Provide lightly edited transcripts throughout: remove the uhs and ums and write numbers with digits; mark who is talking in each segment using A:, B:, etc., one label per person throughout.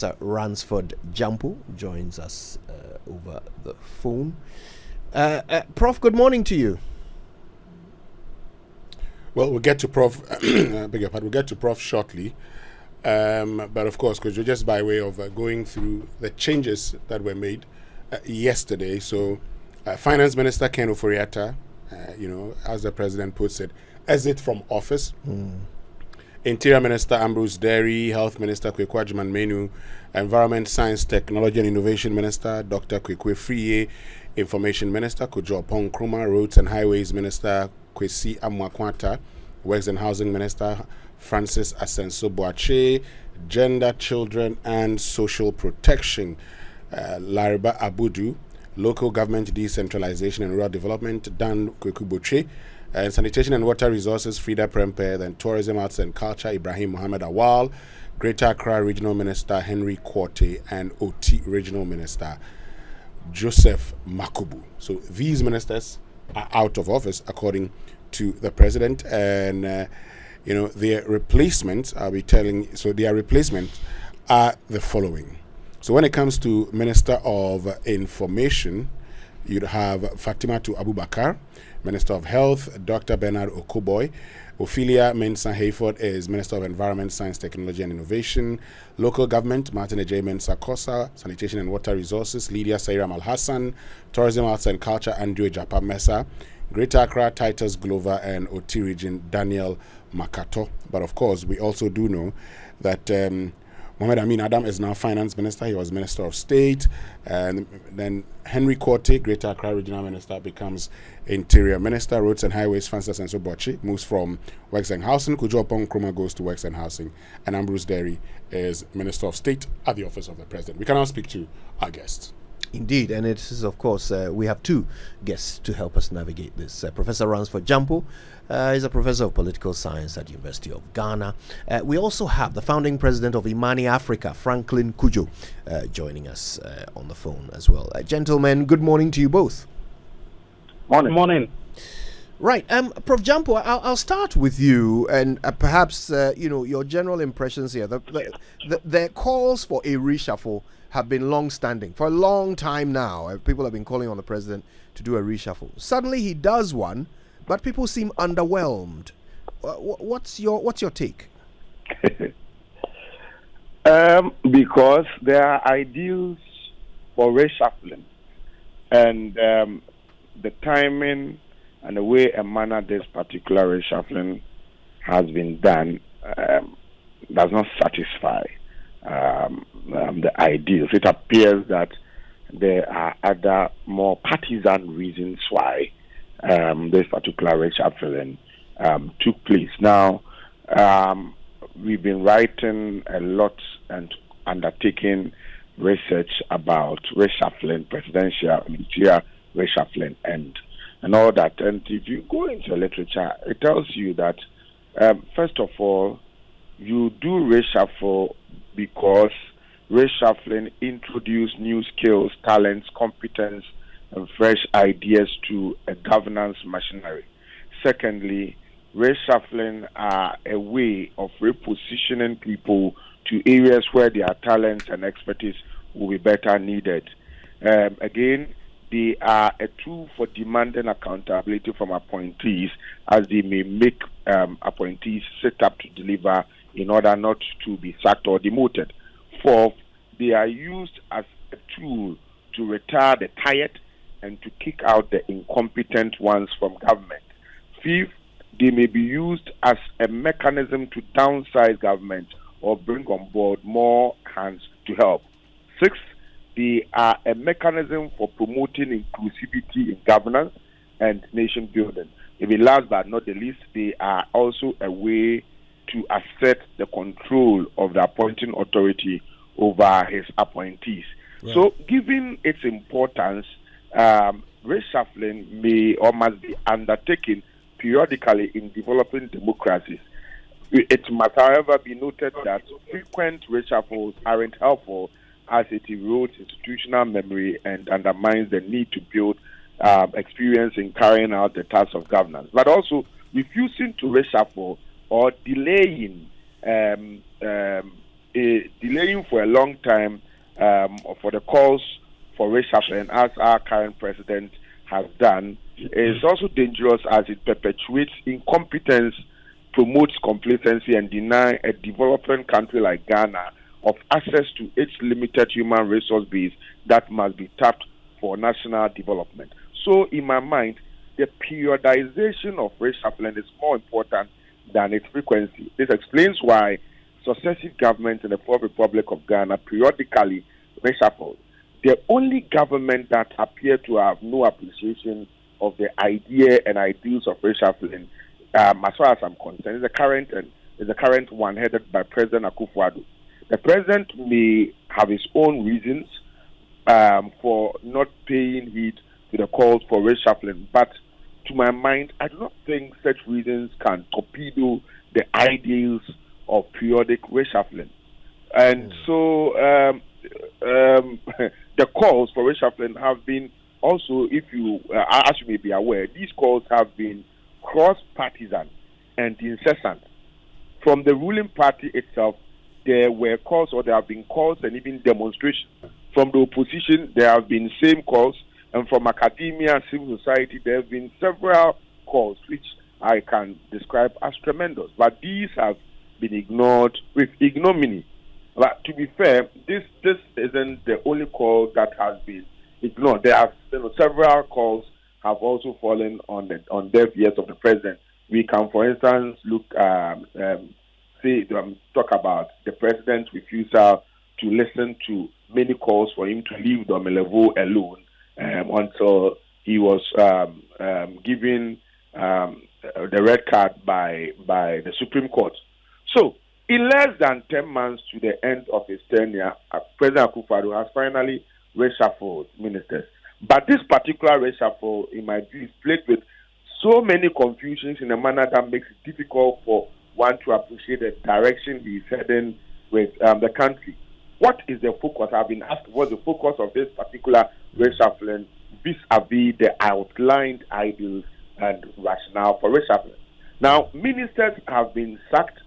A: Professor Ransford Gyampo joins us over the phone. Prof, good morning to you.
B: Well, we'll get to Prof. We'll get to Prof shortly. But of course, because just by way of going through the changes that were made yesterday. So, Finance Minister Ken Ofori-Atta, as the President puts it, exit from office. Interior Minister Ambrose Derry, Health Minister Kwekwa Juman-Menu, Environment, Science, Technology and Innovation Minister Dr. Kwekwe Friye, Information Minister Cudjoe Nkrumah, Roads and Highways Minister Kwesi Amwakwata, Works and Housing Minister Francis Asenso-Boache, Gender, Children and Social Protection Lariba Abudu, Local Government Decentralization and Rural Development Dan Kwekuboche, and Sanitation and Water Resources Frida Prempe, then Tourism, Arts and Culture Ibrahim Mohammed Awal, Greater Accra Regional Minister Henry Quarte, and OT Regional Minister Joseph Makubu. So these ministers are out of office according to the President, and their replacements, their replacements are the following. So when it comes to Minister of Information, you'd have Fatimatu Abubakar. Minister of Health, Dr. Bernard Okoboy. Ophelia Mensah-Hayford is Minister of Environment, Science, Technology and Innovation. Local Government, Martin Ejay Mensah-Kosa. Sanitation and Water Resources, Lydia Sairam Al-Hassan. Tourism, Arts and Culture, Andrew Ejapa Mesa. Greater Accra, Titus Glover, and OT Region, Daniel Makato. But of course, we also do know that Mohamed Amin Adam is now Finance Minister. He was Minister of State. And then Henry Quarte, Greater Accra Regional Minister, becomes Interior Minister. Roads and Highways, Francis Asenso-Boache, moves from Works and Housing. Cudjoe Nkrumah goes to Works and Housing. And Ambrose Derry is Minister of State at the Office of the President. We can now speak to our guests.
A: Indeed, and it is, of course, we have two guests to help us navigate this. Professor Ransford Gyampo is a professor of political science at the University of Ghana. We also have the founding president of Imani Africa, Franklin Cudjoe, joining us on the phone as well. Gentlemen, good morning to you both.
C: Morning.
A: Right, Prof. Gyampo, I'll start with you, and perhaps your general impressions here. The calls for a reshuffle have been long-standing for a long time now. People have been calling on the president to do a reshuffle. Suddenly he does one, but people seem underwhelmed. What's your take?
C: Because there are ideals for reshuffling, and the timing and the way and manner this particular reshuffling has been done does not satisfy the ideals. It appears that there are other more partisan reasons why this particular reshuffling took place. Now, we've been writing a lot and undertaking research about reshuffling, presidential, ministerial reshuffling, and all that. And if you go into literature, it tells you that, first of all, you do reshuffle because reshuffling introduce new skills, talents, competence, and fresh ideas to a governance machinery. Secondly, reshuffling are a way of repositioning people to areas where their talents and expertise will be better needed. Again, they are a tool for demanding accountability from appointees, as they may make appointees sit up to deliver in order not to be sacked or demoted. Fourth, they are used as a tool to retire the tired and to kick out the incompetent ones from government. Fifth, they may be used as a mechanism to downsize government or bring on board more hands to help. Sixth, they are a mechanism for promoting inclusivity in governance and nation building. Even last but not the least, they are also a way to assert the control of the appointing authority over his appointees. Right. So, given its importance, reshuffling may or must be undertaken periodically in developing democracies. It must, however, be noted that frequent reshuffles aren't helpful, as it erodes institutional memory and undermines the need to build experience in carrying out the tasks of governance. But also, refusing to reshuffle or delaying delaying for a long time for the calls for reshuffling, as our current president has done, is also dangerous as it perpetuates incompetence, promotes complacency, and deny a developing country like Ghana of access to its limited human resource base that must be tapped for national development. So, in my mind, the periodization of reshuffling is more important than its frequency. This explains why successive governments in the Fourth Republic of Ghana periodically reshuffled. The only government that appeared to have no appreciation of the idea and ideals of reshuffling, as far as I'm concerned, is the current one headed by President Akufo-Addo. The president may have his own reasons for not paying heed to the calls for reshuffling, but to my mind, I do not think such reasons can torpedo the ideals of periodic reshuffling. And so the calls for reshuffling have been also, if you, as you may be aware, these calls have been cross-partisan and incessant. From the ruling party itself, there were calls, or there have been calls and even demonstrations. From the opposition, there have been same calls, and from academia and civil society, there have been several calls which I can describe as tremendous. But these have been ignored with ignominy. But to be fair, this isn't the only call that has been ignored. There are several calls have also fallen on deaf ears of the president. We can, for instance, talk about the president's refusal to listen to many calls for him to leave Domelevo alone until he was given the red card by the Supreme Court. So, in less than 10 months to the end of his tenure, President Akufo-Addo has finally reshuffled ministers. But this particular reshuffle, in my view, is plagued with so many confusions in a manner that makes it difficult for one to appreciate the direction he is heading with the country. What is the focus? I've been asked what's the focus of this particular reshuffling vis-a-vis the outlined ideals and rationale for reshuffling. Now, ministers have been sacked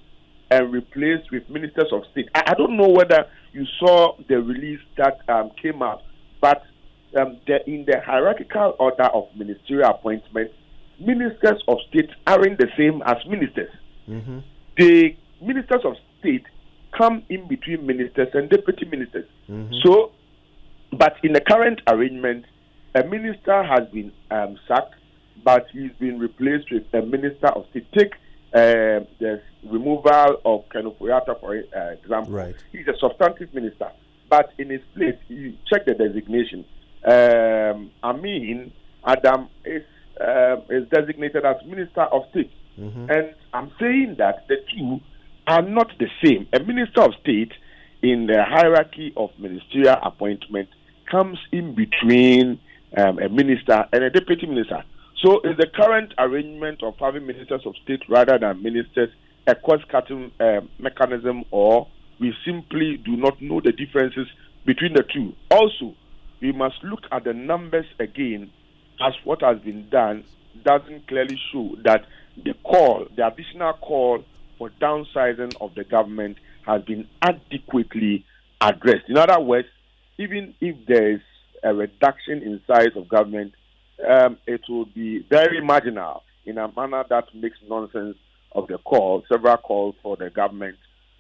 C: and replaced with ministers of state. I don't know whether you saw the release that came out, but in the hierarchical order of ministerial appointments, ministers of state aren't the same as ministers. Mm-hmm. The ministers of state come in between ministers and deputy ministers. Mm-hmm. So, but in the current arrangement, a minister has been sacked, but he's been replaced with a minister of state. Take the removal of Ofori-Atta, for example. Right. He's a substantive minister, but in his place, you check the designation. Amin Adam is designated as Minister of State. Mm-hmm. And I'm saying that the two are not the same. A Minister of State in the hierarchy of ministerial appointment comes in between a minister and a deputy minister. So is the current arrangement of having ministers of state rather than ministers a cost-cutting mechanism, or we simply do not know the differences between the two? Also, we must look at the numbers again, as what has been done doesn't clearly show that the additional call for downsizing of the government has been adequately addressed. In other words, even if there is a reduction in size of government, it will be very marginal in a manner that makes nonsense of the several calls for the government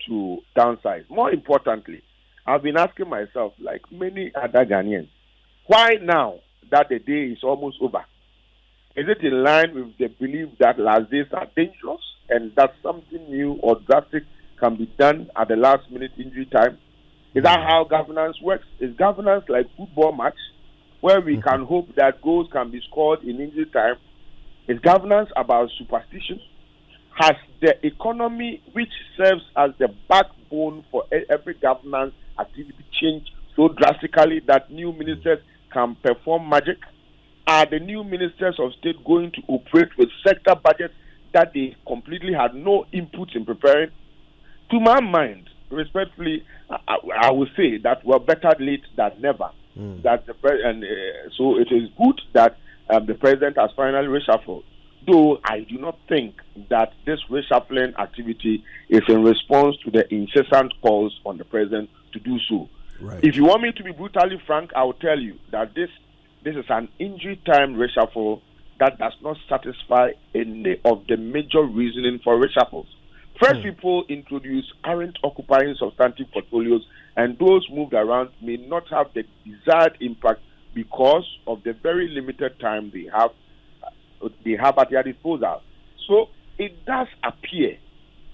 C: to downsize. More importantly, I've been asking myself, like many other Ghanaians, why now that the day is almost over? Is it in line with the belief that last days are dangerous and that something new or drastic can be done at the last minute injury time? Is that how governance works? Is governance like football match where we can hope that goals can be scored in injury time? Is governance about superstition? Has the economy, which serves as the backbone for every governance activity, changed so drastically that new ministers can perform magic? Are the new ministers of state going to operate with sector budgets that they completely had no input in preparing? To my mind, respectfully, I would say that we're better late than never. So it is good that the president has finally reshuffled. though I do not think that this reshuffling activity is in response to the incessant calls on the president to do so.
A: Right.
C: If you want me to be brutally frank, I will tell you that this is an injury time reshuffle that does not satisfy any of the major reasoning for reshuffles. Fresh people introduced, current occupying substantive portfolios, and those moved around may not have the desired impact because of the very limited time they have at their disposal. So it does appear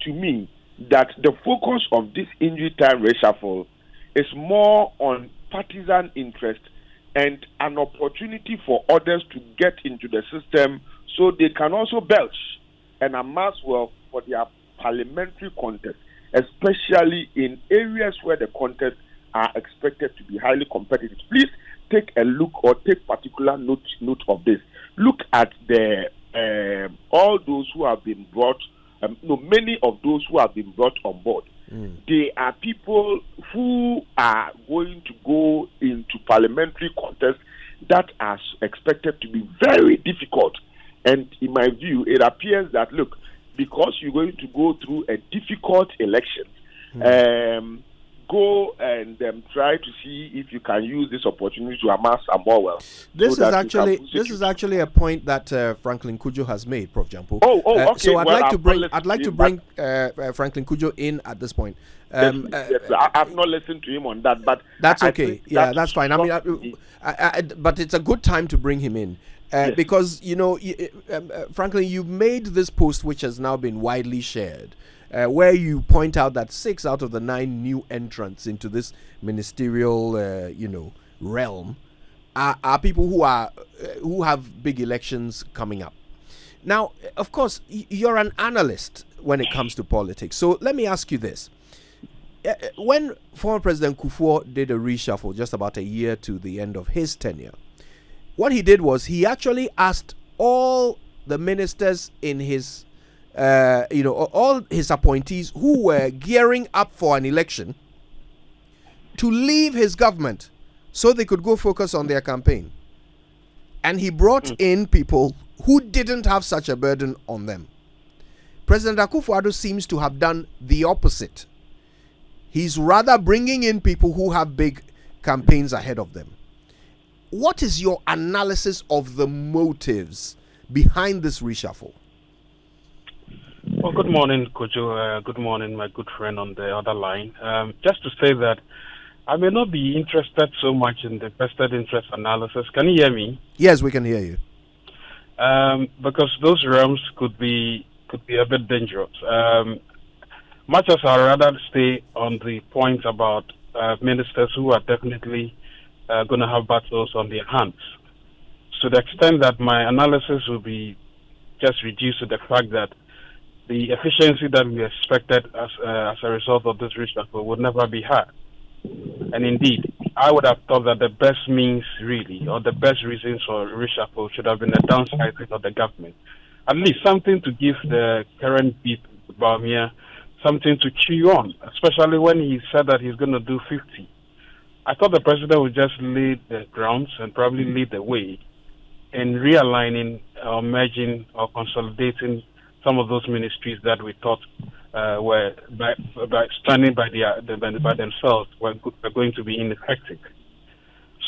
C: to me that the focus of this injury time reshuffle is more on partisan interest and an opportunity for others to get into the system so they can also belch and amass wealth for their parliamentary contest, especially in areas where the contests are expected to be highly competitive. Please take a look or take particular note of this. Look at the all those who have been brought, many of those who have been brought on board. They are people who are going to go into parliamentary contests that are expected to be very difficult. And in my view, it appears that, look, because you're going to go through a difficult election, go and try to see if you can use this opportunity to amass some more wealth.
A: This is actually a point that Franklin Cudjoe has made, Prof. Gyampo.
C: Okay.
A: So I'd like to bring Franklin Cudjoe in at this point.
C: Yes, I've not listened to him on that, but
A: that's okay. That's fine. I mean, but it's a good time to bring him in.
C: Yes.
A: Because, Franklin, you made this post which has now been widely shared, where you point out that 6 out of the 9 new entrants into this ministerial, realm are people who have big elections coming up. Now, of course, you're an analyst when it comes to politics. So let me ask you this. When former President Kufuor did a reshuffle just about a year to the end of his tenure, what he did was he actually asked all the ministers in his, all his appointees who were gearing up for an election to leave his government so they could go focus on their campaign. And he brought in people who didn't have such a burden on them. President Akufo-Addo seems to have done the opposite. He's rather bringing in people who have big campaigns ahead of them. What is your analysis of the motives behind this reshuffle?
D: Well, good morning, Cudjoe. Good morning, my good friend on the other line. Just to say that I may not be interested so much in the vested interest analysis. Can you hear me?
A: Yes, we can hear you.
D: Because those realms could be a bit dangerous. Much as I'd rather stay on the point about ministers who are definitely going to have battles on their hands. To the extent that my analysis will be just reduced to the fact that the efficiency that we expected as a result of this reshuffle would never be had. And indeed, I would have thought that the best means really, or the best reasons for reshuffle should have been a downsizing of the government. At least something to give the current people about here something to chew on, especially when he said that he's going to do 50. I thought the president would just lay the grounds and probably lead the way in realigning or merging or consolidating some of those ministries that we thought were by standing by themselves were going to be ineffective.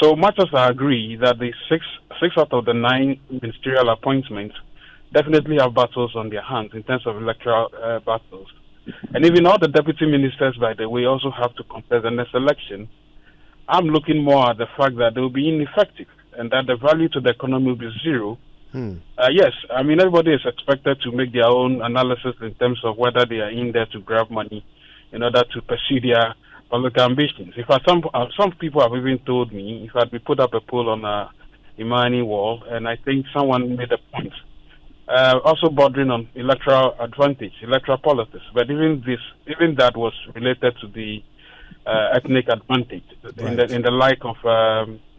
D: So much as I agree that the six out of the 9 ministerial appointments definitely have battles on their hands in terms of electoral battles, and even all the deputy ministers, by the way, also have to contest the next election, I'm looking more at the fact that they will be ineffective and that the value to the economy will be zero. Yes, I mean, everybody is expected to make their own analysis in terms of whether they are in there to grab money in order to pursue their political ambitions. In fact, some people have even told me, in fact, we put up a poll on a Imani wall, and I think someone made a point, also bordering on electoral advantage, electoral politics. But even that was related to the ethnic advantage, right, in the like of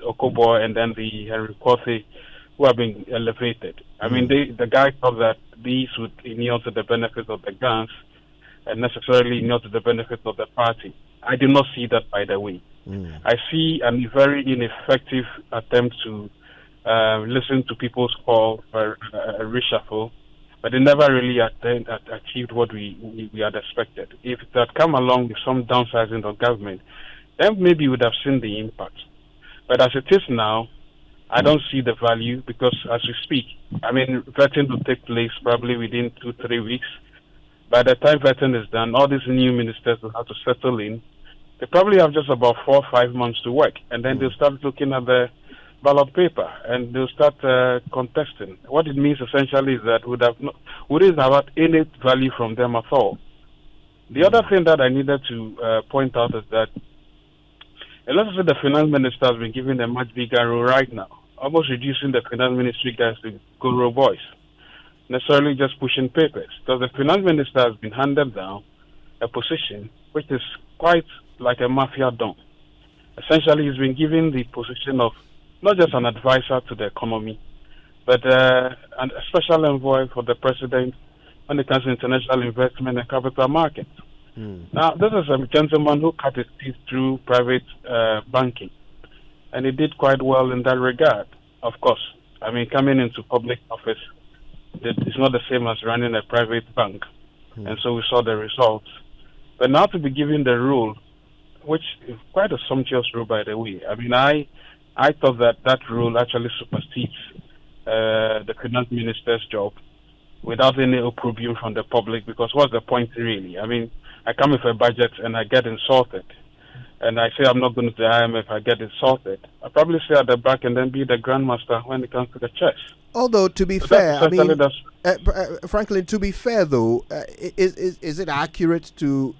D: Okobo and then the Henry Kwasi, who have been elevated. I mean, the guy thought that these would inure to the benefit of the guns and necessarily inure to the benefit of the party. I do not see that, by the way. I see a very ineffective attempt to listened to people's call for a reshuffle, but they never really achieved what we had expected. If it had come along with some downsizing of government, then maybe we would have seen the impact. But as it is now, I don't see the value because as we speak, vetting will take place probably within 2-3 weeks. By the time vetting is done, all these new ministers will have to settle in. They probably have just about 4 or 5 months to work, and then they'll start looking at the ballot paper and they'll start contesting. What it means essentially is that we wouldn't have had any value from them at all. The other thing that I needed to point out is that a lot of the finance minister has been given a much bigger role right now, almost reducing the finance ministry guys to guru boys, necessarily just pushing papers. Because the finance minister has been handed down a position which is quite like a mafia don. Essentially, he's been given the position of not just an advisor to the economy, but a special envoy for the president when it comes to international investment and capital markets. Now, this is a gentleman who cut his teeth through private banking, and he did quite well in that regard. Of course, coming into public office, it's not the same as running a private bank, and so we saw the results. But now to be given the role, which is quite a sumptuous role, by the way. I thought that role actually supersedes the finance minister's job without any opprobrium from the public, because what's the point really? I come with a budget and I get insulted. And I say I'm not going to the IMF, I get insulted. I probably stay at the back and then be the grandmaster when it comes to the chess.
A: Although, to be fair, Franklin, to be fair though, is it accurate to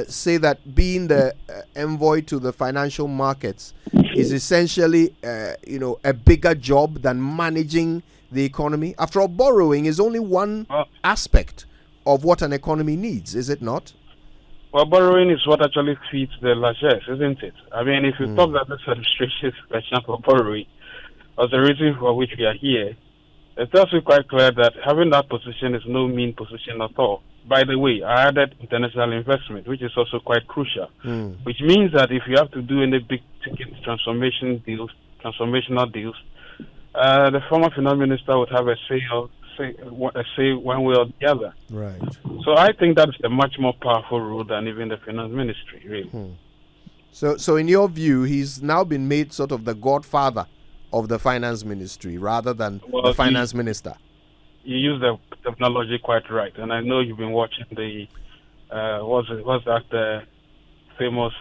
A: say that being the envoy to the financial markets is essentially, a bigger job than managing the economy? After all, borrowing is only one aspect of what an economy needs, is it not?
D: Well, borrowing is what actually feeds the largesse, isn't it? If you thought that this administration is question for borrowing was the reason for which we are here, it's also quite clear that having that position is no mean position at all. By the way, I added international investment, which is also quite crucial, which means that if you have to do any big ticket transformational deals, the former finance minister would have a say one way or the other.
A: Right.
D: So I think that's a much more powerful role than even the finance ministry, really.
A: So in your view, he's now been made sort of the godfather of the finance ministry rather than the finance minister.
D: You use the technology quite right, and I know you've been watching the what's that famous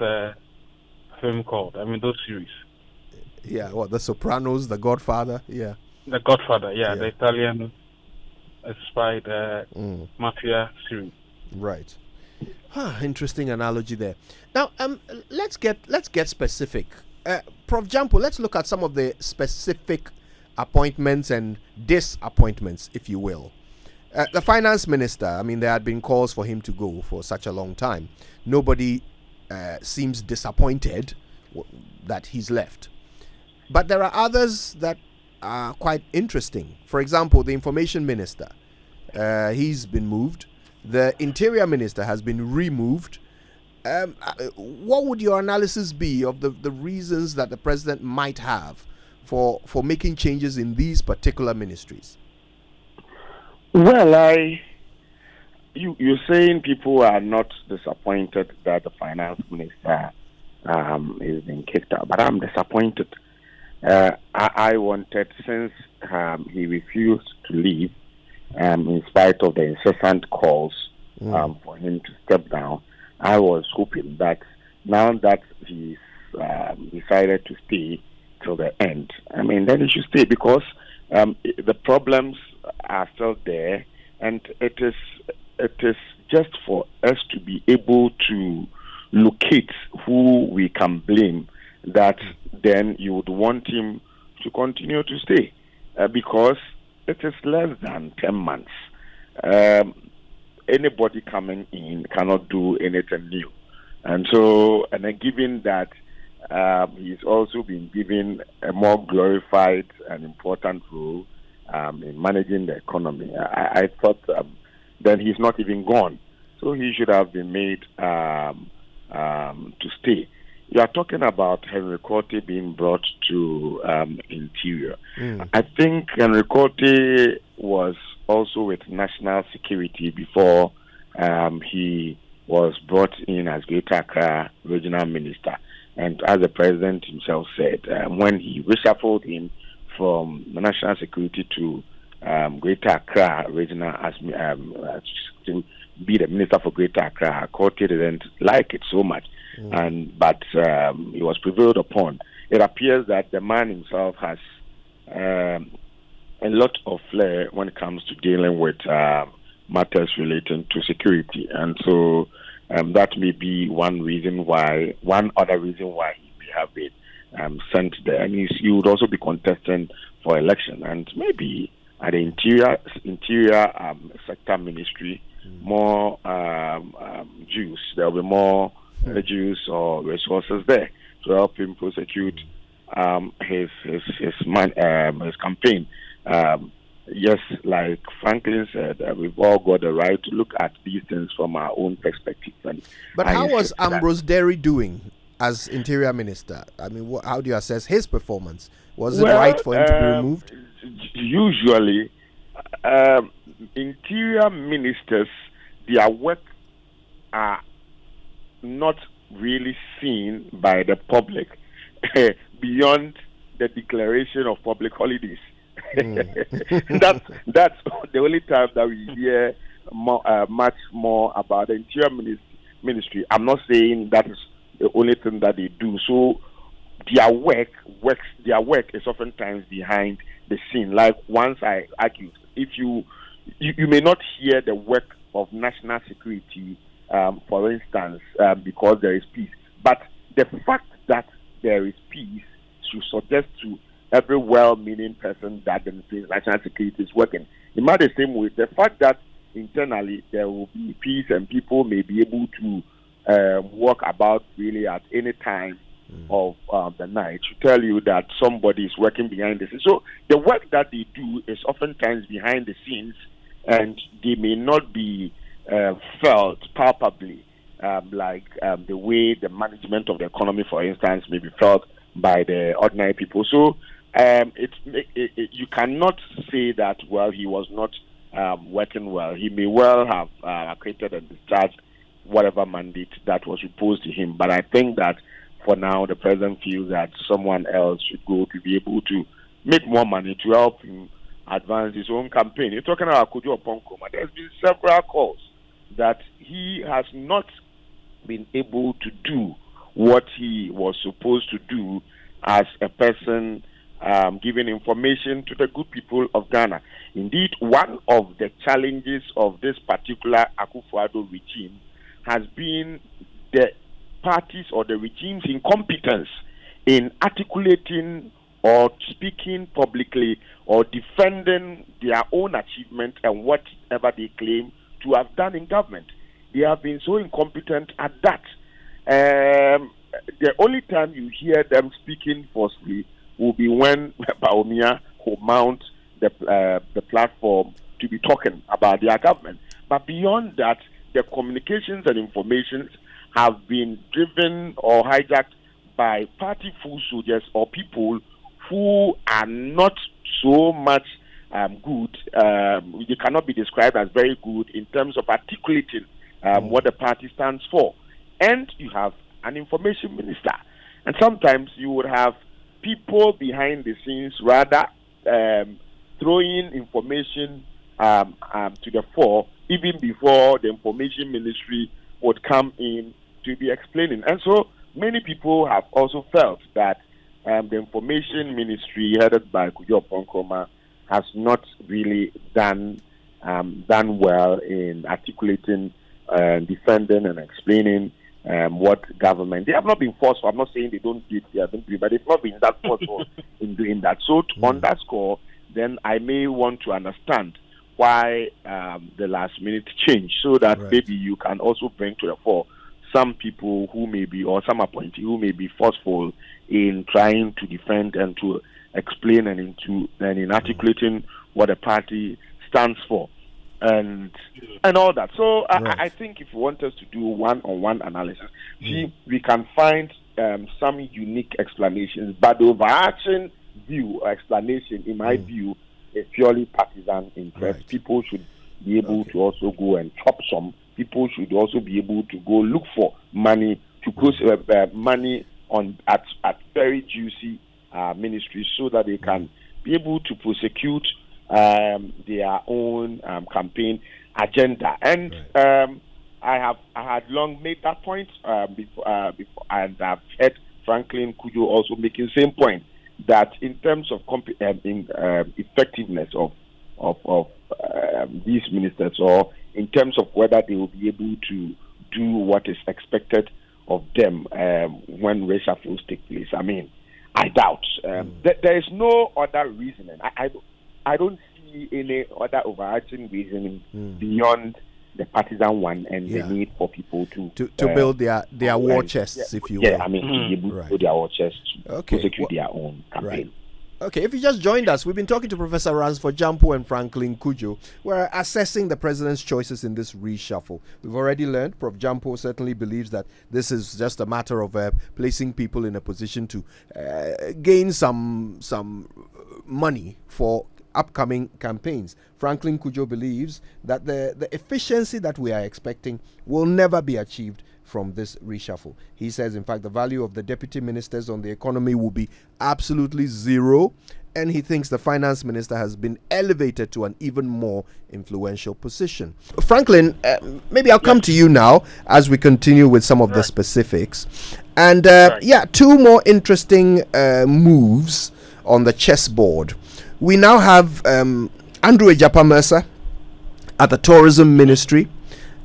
D: film called? Those series.
A: Yeah, The Sopranos, The Godfather. Yeah,
D: The Godfather. Yeah, the Italian inspired mafia series.
A: Right. Interesting analogy there. Now, let's get specific. Prof. Gyampo, let's look at some of the specific appointments and disappointments, if you will. The finance minister, there had been calls for him to go for such a long time. Nobody seems disappointed that he's left. But there are others that are quite interesting. For example, the information minister, he's been moved. The interior minister has been removed. What would your analysis be of the reasons that the president might have for making changes in these particular ministries?
C: Well, you're saying people are not disappointed that the finance minister is being kicked out, but I'm disappointed. I wanted, since he refused to leave, in spite of the incessant calls for him to step down, I was hoping that now that he's decided to stay till the end, then he should stay, because the problems are still there, and it is just for us to be able to locate who we can blame, that then you would want him to continue to stay, because it is less than 10 months. Anybody coming in cannot do anything new. And so, then given that he's also been given a more glorified and important role in managing the economy, I thought then he's not even gone. So he should have been made to stay. you are talking about Henry Korte being brought to Interior. I think Henry Korte was also with National Security before he was brought in as Greater Accra Regional Minister. And as the President himself said, when he reshuffled him from National Security to Greater Accra Regional to be the Minister for Greater Accra, Korte didn't like it so much. But he was prevailed upon. It appears that the man himself has a lot of flair when it comes to dealing with matters relating to security, and so that may be one other reason why he may have been sent there. And he would also be contesting for election, and maybe at the interior sector ministry, more juice. There will be more juice or resources there to help him prosecute his campaign. Yes, like Franklin said, we've all got the right to look at these things from our own perspective.
A: But how was Ambrose Derry doing as Interior Minister? I mean, how do you assess his performance? Was it right for him to be removed?
C: Usually, Interior Ministers, their work are not really seen by the public beyond the declaration of public holidays. That's the only time that we hear much more about the Interior Ministry. I'm not saying that is the only thing that they do. So their work is oftentimes behind the scene. Like once I argued, if you may not hear the work of national security, for instance, because there is peace, but the fact that there is peace should suggest to every well-meaning person that the national security is working. In much the same way, the fact that internally there will be peace and people may be able to walk about really at any time of the night to tell you that somebody is working behind the scenes. So the work that they do is oftentimes behind the scenes, and they may not be felt palpably like the way the management of the economy, for instance, may be felt by the ordinary people. So you cannot say that, well, he was not working well. He may well have created and discharged whatever mandate that was imposed to him. But I think that for now, the president feels that someone else should go to be able to make more money to help him advance his own campaign. You're talking about Cudjoe. There's been several calls that he has not been able to do what he was supposed to do as a person giving information to the good people of Ghana. Indeed, one of the challenges of this particular Akufo-Addo regime has been the parties or the regime's incompetence in articulating or speaking publicly or defending their own achievement and whatever they claim to have done in government. They have been so incompetent at that. The only time you hear them speaking forcefully will be when Baumia will mount the platform to be talking about their government. But beyond that, the communications and information have been driven or hijacked by party full soldiers or people who are not so much good. They cannot be described as very good in terms of articulating what the party stands for. And you have an information minister. And sometimes you would have people behind the scenes rather throwing information to the fore even before the information ministry would come in to be explaining. And so many people have also felt that the information ministry headed by Cudjoe has not really done well in articulating, defending and explaining what government. They have not been forceful. I'm not saying they don't do it, but they've not been that forceful in doing that. So on that score, then I may want to understand why the last minute change, so that maybe you can also bring to the fore some people who may be, or some appointee who may be forceful in trying to defend and to explain and in articulating what the party stands for and all that. So I think if you want us to do one-on-one analysis, we can find some unique explanations, but the overarching view or explanation, in my view, is purely partisan interest.
A: Right.
C: People should be able to also go and chop some. People should also be able to go look for money to close money on at very juicy ministries, so that they can be able to prosecute their own campaign agenda. And I had long made that point before, and I've heard Franklin Cudjoe also making the same point, that in terms of effectiveness of these ministers, or in terms of whether they will be able to do what is expected of them when reshuffles take place, I mean, I doubt. There is no other reasoning. I don't see any other overarching reasoning beyond the partisan one and the need for people to
A: build their war chests, if you will.
C: Yeah, I mean, to be able to build their war chests to prosecute their own campaign.
A: Right. Okay, if you just joined us, we've been talking to Professor Ransford, Gyampo, and Franklin Cudjoe. We're assessing the president's choices in this reshuffle. We've already learned Prof. Gyampo certainly believes that this is just a matter of placing people in a position to gain some money for upcoming campaigns. Franklin Cudjoe believes that the efficiency that we are expecting will never be achieved from this reshuffle. He says, in fact, the value of the deputy ministers on the economy will be absolutely zero, and he thinks the finance minister has been elevated to an even more influential position. Franklin, maybe I'll come to you now as we continue with some of the specifics. And two more interesting moves on the chessboard. We now have Andrew Ejapa-Mercer at the Tourism Ministry,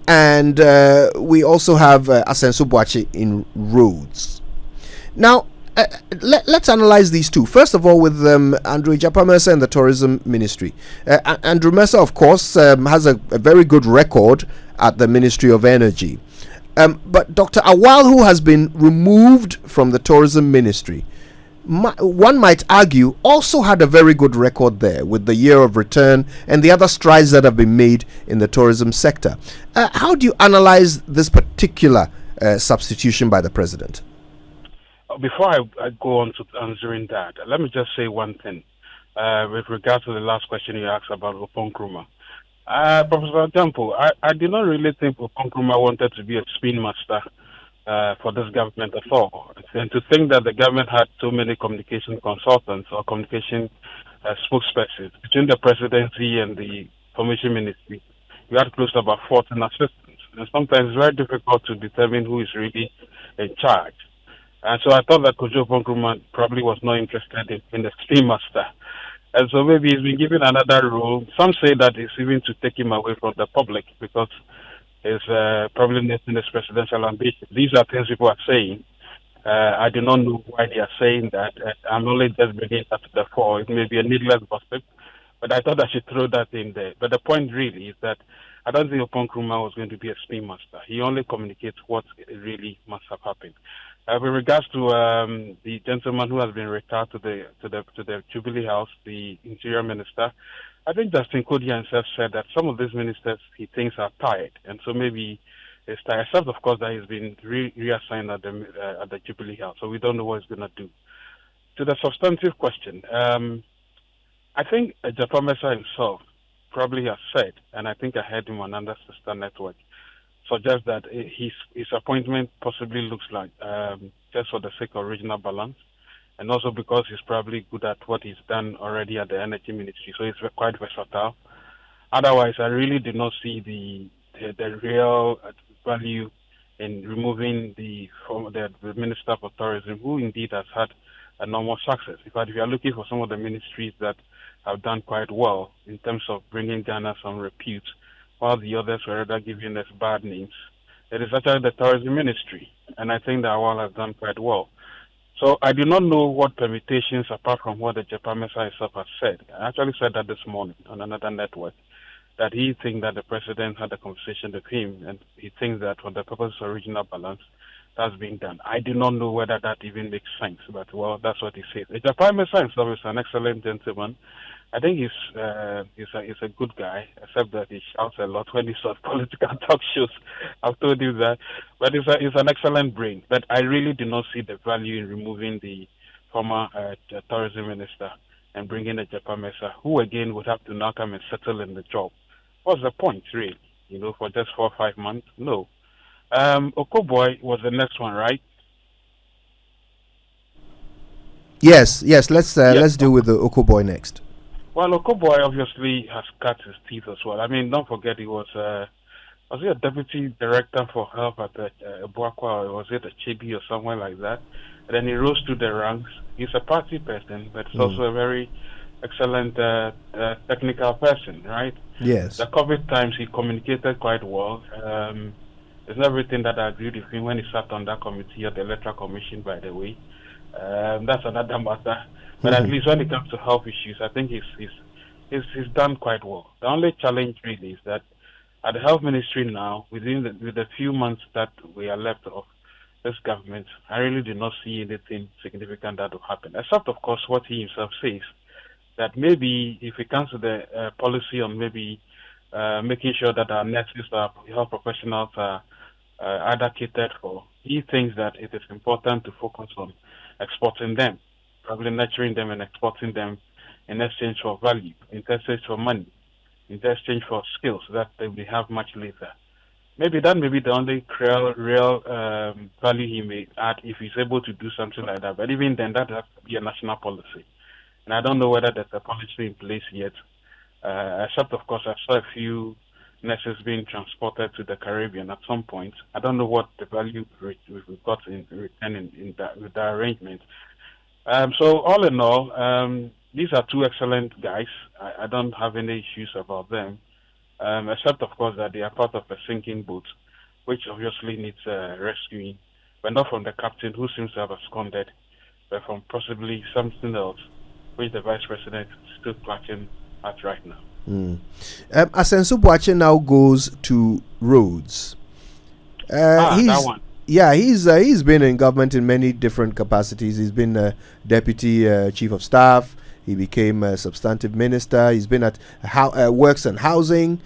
A: and we also have Asenso Boakye in Roads. Now, let's analyze these two. First of all, with Andrew Ejapa-Mercer and the Tourism Ministry. Andrew Mercer, of course, has a very good record at the Ministry of Energy. But Dr. Awal, who has been removed from the Tourism Ministry, one might argue also had a very good record there with the year of return and the other strides that have been made in the tourism sector. How do you analyze this particular substitution by the president?
D: Before I go on to answering that, let me just say one thing with regard to the last question you asked about Oppong Nkrumah. Professor Gyampo, I did not really think Oppong Nkrumah wanted to be a spin master for this government at all. And to think that the government had so many communication consultants or communication spokespersons between the presidency and the information ministry, you had close to about 14 assistants. And sometimes it's very difficult to determine who is really in charge. And so I thought that Cudjoe Nkrumah probably was not interested in the spin master. And so maybe he's been given another role. Some say that it's even to take him away from the public because is probably missing his presidential ambition. These are things people are saying. I do not know why they are saying that. I'm only just bringing that to the fore. It may be a needless gossip, but I thought I should throw that in there. But the point really is that I don't think Oppong Nkrumah was going to be a spin master. He only communicates what really must have happened. With regards to the gentleman who has been retired to the Jubilee House, the Interior Minister, I think Justin Kodia himself said that some of these ministers he thinks are tired, and so maybe it's tired. Except, of course, that he's been reassigned at the Jubilee House, so we don't know what he's going to do. To the substantive question, I think Ejapa-Mercer himself probably has said, and I think I heard him on another sister network, suggests that his appointment possibly looks like just for the sake of regional balance, and also because he's probably good at what he's done already at the Energy Ministry, so he's quite versatile. Otherwise, I really did not see the real value in removing the Minister for Tourism, who indeed has had enormous success. In fact, if you are looking for some of the ministries that have done quite well in terms of bringing Ghana some repute, while the others were rather giving us bad names, it is actually the Tourism Ministry, and I think that Awal has done quite well. So I do not know what permutations, apart from what the Ejapa-Mercer himself has said. I actually said that this morning on another network, that he thinks that the president had a conversation with him, and he thinks that for the purpose of regional balance, that's being done. I do not know whether that even makes sense, but well, that's what he says. Ejapa-Mercer himself is an excellent gentleman. I think he's a good guy, except that he shouts a lot when he's on political talk shows. I've told you that, but he's an excellent brain. But I really do not see the value in removing the former tourism minister and bringing a Japamesa, who again would have to now come and settle in the job. What's the point, really? For just 4 or 5 months? No. Okoboy was the next one, right?
A: Yes. Let's deal with the Okoboy next.
D: Well, Okoboy obviously has cut his teeth as well. I mean, don't forget he was he a deputy director for health at Buakwa, or was it a Chibi or somewhere like that? And then he rose to the ranks. He's a party person, but he's also a very excellent technical person, right?
A: Yes.
D: The COVID times he communicated quite well. There's not everything that I agreed with him when he sat on that committee or the electoral commission, by the way. That's another matter. But at least when it comes to health issues, I think he's done quite well. The only challenge really is that at the health ministry now, with the few months that we are left of this government, I really do not see anything significant that will happen. Except, of course, what he himself says, that maybe if it comes to the policy on maybe making sure that our nurses, our health professionals are advocated for, he thinks that it is important to focus on exporting them, probably nurturing them and exporting them in exchange for value, in exchange for money, in exchange for skills that they will have much later. Maybe that may be the only real value he may add if he's able to do something like that. But even then, that has to be a national policy. And I don't know whether there's a policy in place yet, except, of course, I saw a few nurses being transported to the Caribbean at some point. I don't know what the value we've got in return with that arrangement. So all in all, these are two excellent guys. I don't have any issues about them, except of course that they are part of a sinking boat, which obviously needs rescuing, but not from the captain who seems to have absconded, but from possibly something else, which the vice president is still clutching at right now.
A: Asenso Boache now goes to Rhodes.
D: That one.
A: Yeah, he's been in government in many different capacities. He's been deputy chief of staff. He became a substantive minister. He's been at works and housing.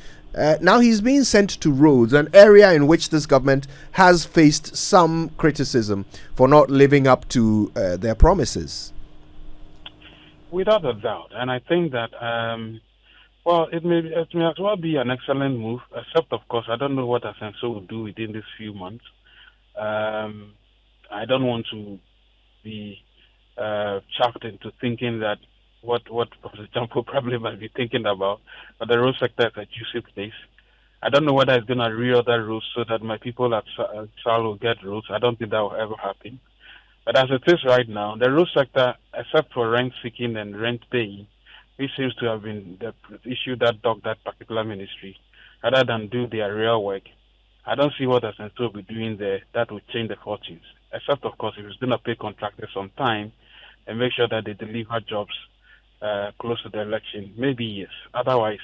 A: Now he's being sent to Rhodes, an area in which this government has faced some criticism for not living up to their promises.
D: Without a doubt, and I think that it may as well be an excellent move. Except, of course, I don't know what Asenso will do within these few months. I don't want to be chucked into thinking that what Professor Gyampo probably might be thinking about, but the road sector is a juicy place. I don't know whether it's going to reorder roads so that my people at Sal will get roads. I don't think that will ever happen. But as it is right now, the road sector, except for rent seeking and rent paying, it seems to have been the issue that dogged that particular ministry, rather than do their real work. I don't see what Asenso will be doing there that will change the fortunes. Except, of course, if it's going to pay contractors on time and make sure that they deliver jobs close to the election, maybe yes. Otherwise,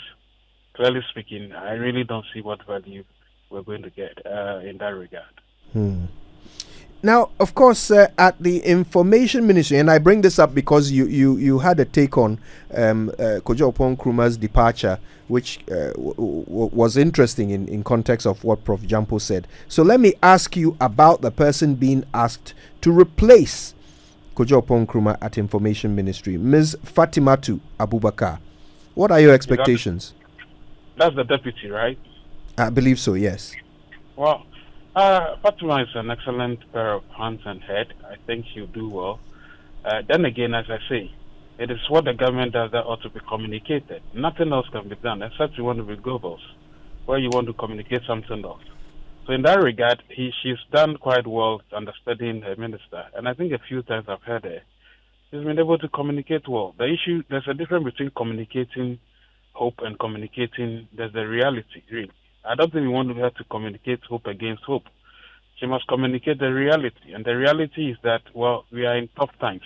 D: clearly speaking, I really don't see what value we're going to get in that regard.
A: Now, of course, at the Information Ministry, and I bring this up because you had a take on Cudjoe Nkrumah's departure, which was interesting in context of what Prof. Gyampo said. So let me ask you about the person being asked to replace Cudjoe Nkrumah at Information Ministry, Ms. Fatimatu Abubakar. What are your expectations?
D: That's the deputy, right?
A: I believe so, yes.
D: Well, Fatima is an excellent pair of hands and head. I think she'll do well. Then again, as I say, it is what the government does that ought to be communicated. Nothing else can be done except you want to be globals, where you want to communicate something else. So in that regard, she's done quite well understanding her minister. And I think a few times I've heard her, she's been able to communicate well. There's a difference between communicating hope and communicating, there's the reality, really. I don't think we want her to communicate hope against hope. She must communicate the reality. And the reality is that, we are in tough times.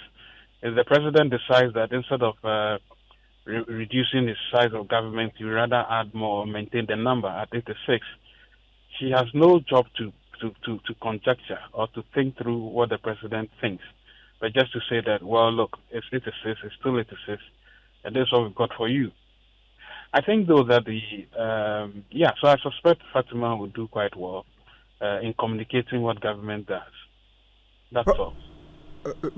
D: If the president decides that instead of reducing the size of government, you rather add more or maintain the number at 86, she has no job to conjecture or to think through what the president thinks. But just to say that, look, it's 86, it's still 86. and this is what we've got for you. I think, though, that so I suspect Fatima will do quite well in communicating what government does. That's all.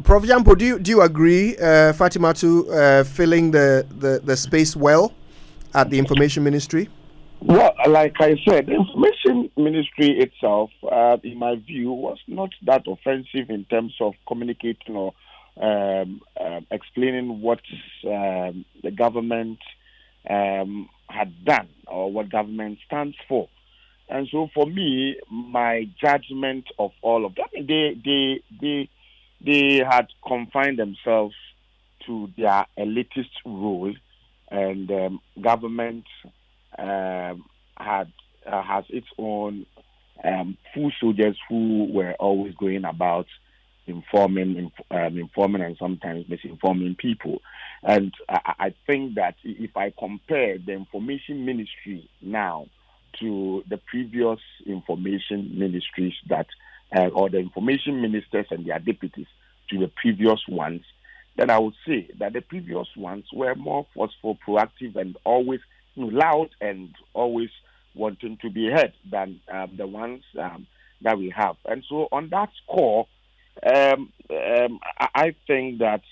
A: Prof. Gyampo, do you agree, Fatima, to filling the space well at the Information Ministry?
C: Well, like I said, the Information Ministry itself, in my view, was not that offensive in terms of communicating or explaining what the government had done or what government stands for. And so, for me, my judgment of all of that, they had confined themselves to their elitist role, and government has its own full soldiers who were always going about informing and sometimes misinforming people. And I think that if I compare the Information Ministry now to the previous information ministries or the information ministers and their deputies to the previous ones, then I would say that the previous ones were more forceful, proactive, and always loud and always wanting to be heard than the ones that we have. And so on that score, I think that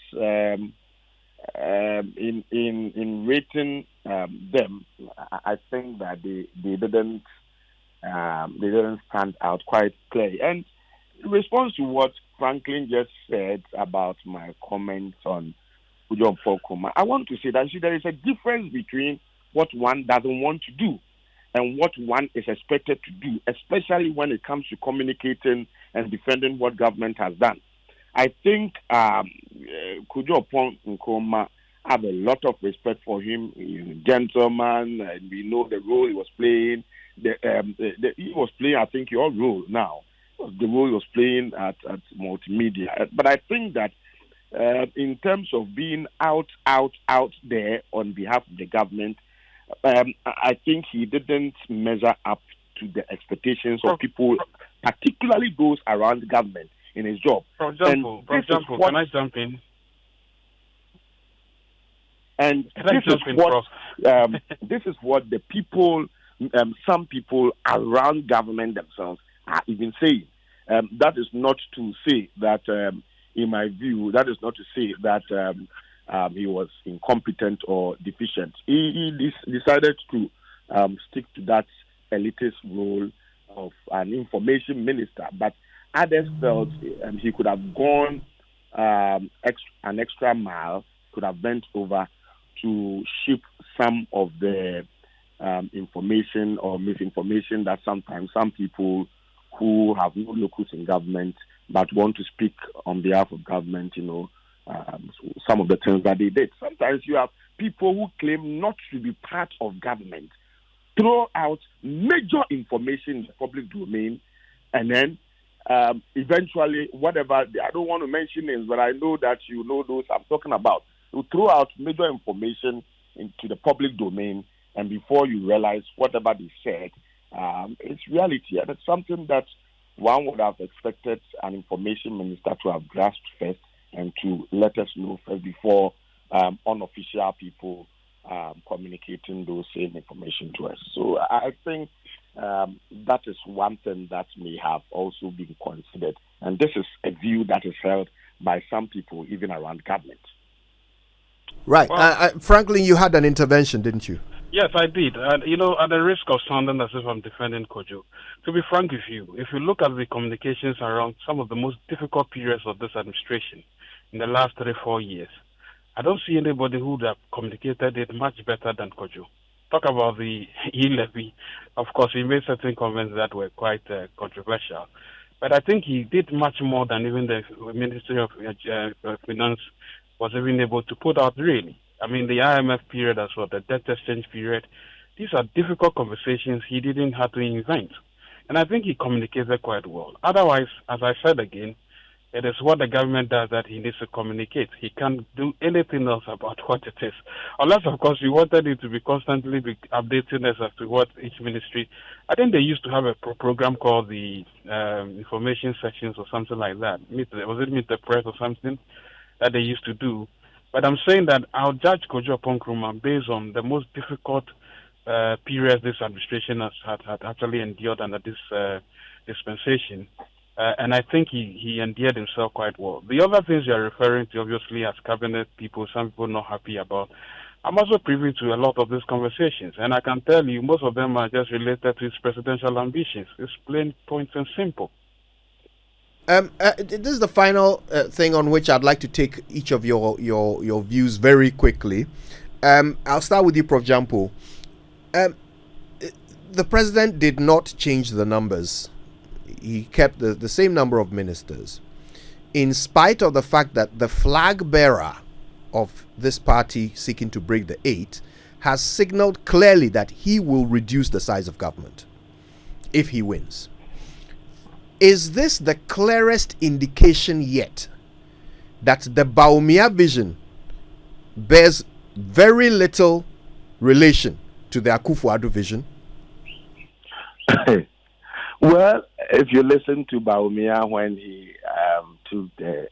C: in rating them, I think that they didn't stand out quite clearly. And in response to what Franklin just said about my comments on Cudjoe, I want to say that there is a difference between what one doesn't want to do and what one is expected to do, especially when it comes to communicating and defending what government has done. I think Cudjoe, I have a lot of respect for him. He's a gentleman, and we know the role he was playing. He was playing, I think, your role now. The role he was playing at multimedia. But I think that in terms of being out there on behalf of the government, I think he didn't measure up to the expectations of people, particularly those around the government in his job.
D: For example, can I jump in?
C: And this is what the people, some people around government themselves are even saying. That is not to say that, in my view, that is not to say that he was incompetent or deficient. He decided to stick to that elitist role of an information minister, but others felt he could have gone an extra mile, could have bent over to ship some of the information or misinformation that sometimes some people who have no locus in government but want to speak on behalf of government, some of the things that they did. Sometimes you have people who claim not to be part of government, throw out major information in the public domain, and then eventually, whatever, I don't want to mention names, but I know that you know those I'm talking about. You throw out major information into the public domain, and before you realize whatever they said, it's reality. And it's something that one would have expected an information minister to have grasped first and to let us know first before unofficial people communicating those same information to us. So I think that is one thing that may have also been considered. And this is a view that is held by some people, even around government.
A: Right. Franklin, you had an intervention, didn't you?
D: Yes, I did. At the risk of sounding as if I'm defending Cudjoe, to be frank with you, if you look at the communications around some of the most difficult periods of this administration in the last 3-4 years, I don't see anybody who would have communicated it much better than Cudjoe. Talk about the e-levy. Of course, he made certain comments that were quite controversial. But I think he did much more than even the Ministerial of Finance was even able to put out, really. I mean, the IMF period as well, the debt exchange period, these are difficult conversations he didn't have to invent. And I think he communicated quite well. Otherwise, as I said again, it is what the government does that he needs to communicate. He can't do anything else about what it is. Unless, of course, you wanted it to be constantly updating us as to what each ministry... I think they used to have a program called the information sections or something like that. Was it Meet the Press or something that they used to do? But I'm saying that I'll judge Cudjoe upon Nkrumah based on the most difficult periods this administration had actually endured under this dispensation. And I think he endeared himself quite well. The other things you're referring to, obviously, as cabinet people, some people not happy about. I'm also privy to a lot of these conversations, and I can tell you most of them are just related to his presidential ambitions. It's plain, point, and simple.
A: This is the final thing on which I'd like to take each of your views very quickly. I'll start with you, Prof. Gyampo. The president did not change the numbers. He kept the same number of ministers, in spite of the fact that the flag bearer of this party seeking to break the 8 has signaled clearly that he will reduce the size of government if he wins. Is this the clearest indication yet that the Bawumia vision bears very little relation to the Akufo-Addo vision?
C: Well, if you listen to Bawumia when he took the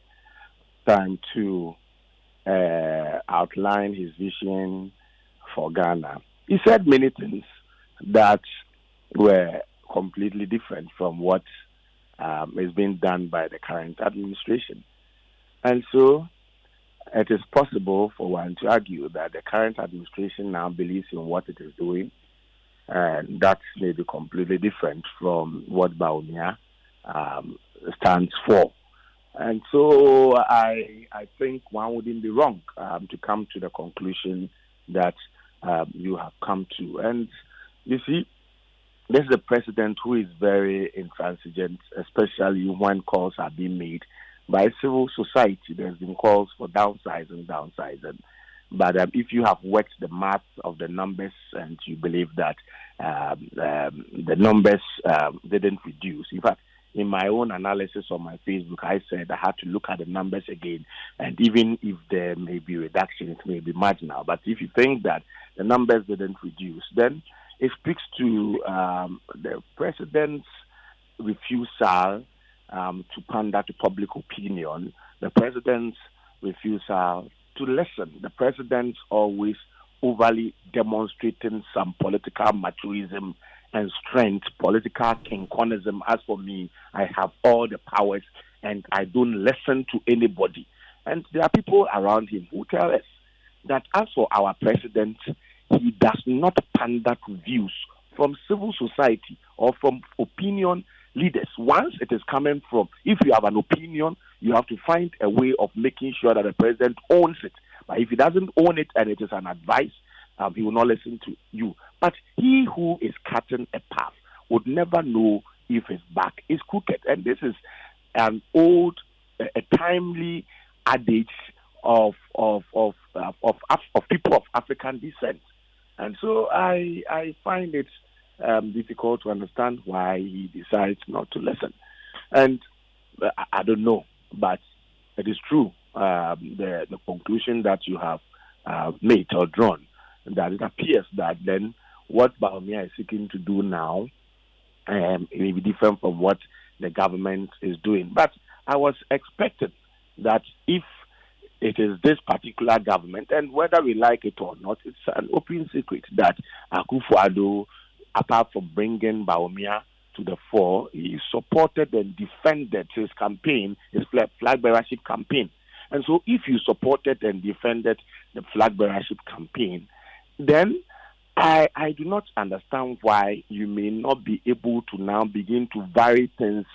C: time to outline his vision for Ghana, he said many things that were completely different from what is being done by the current administration. And so it is possible for one to argue that the current administration now believes in what it is doing, and that may be completely different from what Bawumia stands for. And so I think one wouldn't be wrong to come to the conclusion that you have come to. And you see, this is a president who is very intransigent, especially when calls are being made by civil society. There's been calls for downsizing. But if you have worked the math of the numbers and you believe that the numbers didn't reduce. In fact, in my own analysis on my Facebook, I said I had to look at the numbers again. And even if there may be reduction, it may be marginal. But if you think that the numbers didn't reduce, then it speaks to the president's refusal to pander to public opinion, the president's refusal to listen. The president's always overly demonstrating some political machoism and strength, political kinkonism. As for me, I have all the powers and I don't listen to anybody. And there are people around him who tell us that as for our president, he does not pander to views from civil society or from opinion leaders. Once it is coming from, if you have an opinion, you have to find a way of making sure that the president owns it. But if he doesn't own it and it is an advice, he will not listen to you. But he who is cutting a path would never know if his back is crooked. And this is an old, a timely adage of people of African descent. And so I find it difficult to understand why he decides not to listen. And I don't know, but it is true, the conclusion that you have made or drawn, that it appears that then what Bawumia is seeking to do now may be different from what the government is doing. But I was expecting that if it is this particular government, and whether we like it or not, it's an open secret that Akufo-Addo, apart from bringing Bawumia to the fore, he supported and defended his campaign, his flag bearership campaign. And so if you supported and defended the flag bearership campaign, then I do not understand why you may not be able to now begin to vary things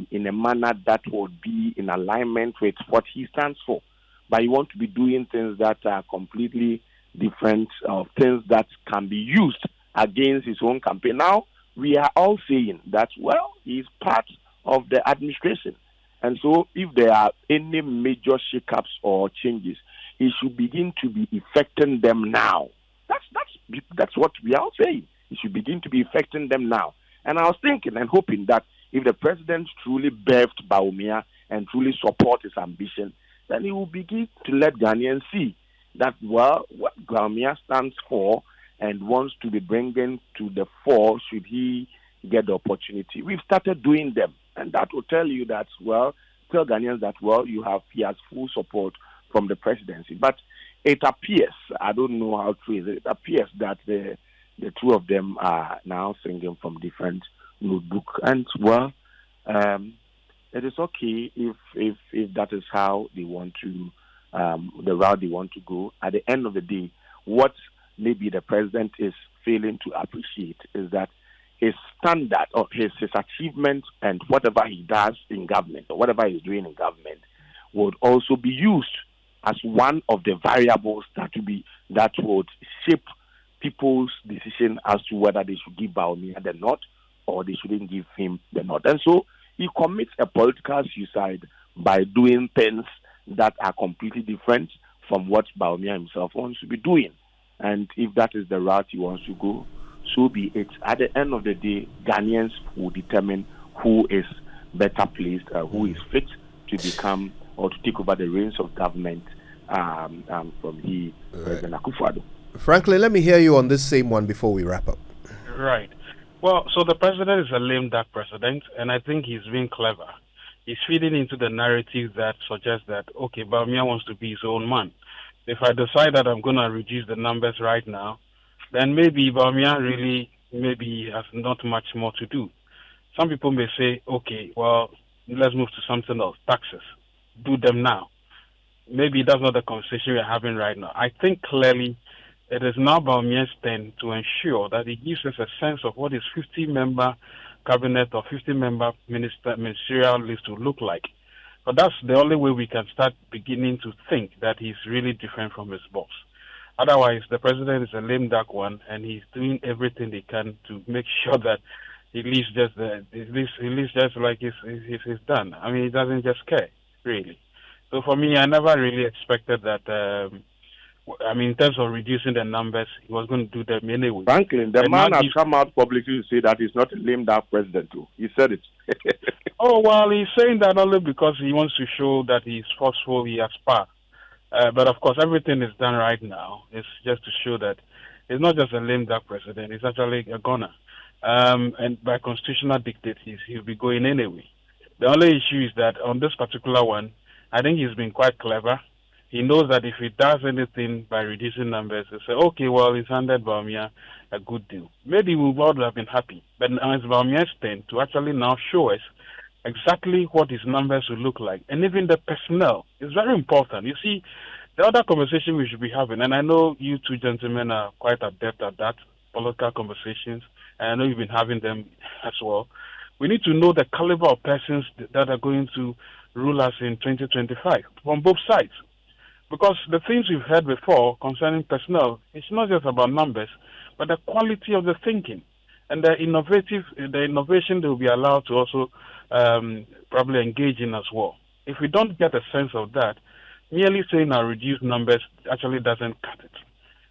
C: in a manner that would be in alignment with what he stands for. But you want to be doing things that are completely different, things that can be used against his own campaign. Now, we are all saying that, well, he's part of the administration. And so if there are any major shakeups or changes, he should begin to be effecting them now. That's what we are saying. He should begin to be effecting them now. And I was thinking and hoping that if the president truly birthed Bawumia and truly support his ambition, then he will begin to let Ghanaians see that, well, what Bawumia stands for and wants to be bringing to the fore should he get the opportunity. We've started doing them, and that will tell you that, well, tell Ghanaians that, well, he has full support from the presidency. But it appears, I don't know how true it is, it appears that the two of them are now singing from different notebook. And well, it is okay if that is how they want to, the route they want to go. At the end of the day, what maybe the president is failing to appreciate is that his standard or his achievement and whatever he does in government or whatever he's doing in government would also be used as one of the variables that would shape people's decision as to whether they should give Bawumia the nod or they shouldn't give him the nod. And so he commits a political suicide by doing things that are completely different from what Bawumia himself wants to be doing. And if that is the route he wants to go, so be it. At the end of the day, Ghanaians will determine who is better placed, who is fit to become or to take over the reins of government from President Akufo-Addo.
A: Franklin, let me hear you on this same one before we wrap up.
D: Right. Well, so the president is a lame duck president, and I think he's being clever. He's feeding into the narrative that suggests that, okay, Bawumia wants to be his own man. If I decide that I'm going to reduce the numbers right now, then maybe Bawumia really has not much more to do. Some people may say, okay, well, let's move to something else, taxes. Do them now. Maybe that's not the conversation we're having right now. I think clearly it is now Bawumia's turn to ensure that he gives us a sense of what his 50-member cabinet or 50-member ministerial list will look like. But that's the only way we can start beginning to think that he's really different from his boss. Otherwise, the president is a lame duck one, and he's doing everything he can to make sure that he leaves just like he's done. I mean, he doesn't just care, really. So for me, I never really expected that. In terms of reducing the numbers, he was going to do them anyway.
C: Franklin, the man has come out publicly to say that he's not a lame duck president too. He said it.
D: Oh, well, he's saying that only because he wants to show that he's forceful, he has power. But of course, everything is done right now. It's just to show that he's not just a lame duck president, he's actually a goner. And by constitutional dictate, he'll be going anyway. The only issue is that on this particular one, I think he's been quite clever. He knows that if he does anything by reducing numbers, he'll say, okay, well, he's handed Bawumia a good deal. Maybe we would have been happy. But now it's Bawumia's turn to actually now show us exactly what his numbers will look like. And even the personnel is very important. You see, the other conversation we should be having, and I know you two gentlemen are quite adept at that, political conversations, and I know you've been having them as well. We need to know the caliber of persons that are going to rule us in 2025 from both sides. Because the things we've heard before concerning personnel, it's not just about numbers, but the quality of the thinking and the innovation they will be allowed to also probably engage in as well. If we don't get a sense of that, merely saying our reduced numbers actually doesn't cut it.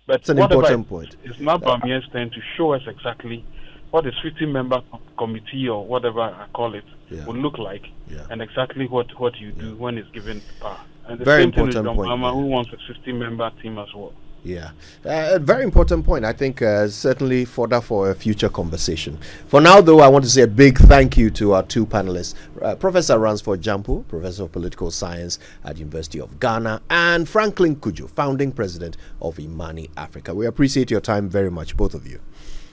D: But
A: it's an important point.
D: It's not Bawumia's turn to show us exactly what his 50-member committee or whatever I call it will look like, and exactly what you do when it's given power. And the
A: very
D: same thing with
A: important point.
D: Who wants a 50-member team as well.
A: Yeah, a very important point. I think certainly fodder for a future conversation. For now, though, I want to say a big thank you to our two panelists, Professor Ransford Gyampo, Professor of Political Science at University of Ghana, and Franklin Cudjoe, founding president of Imani Africa. We appreciate your time very much, both of you.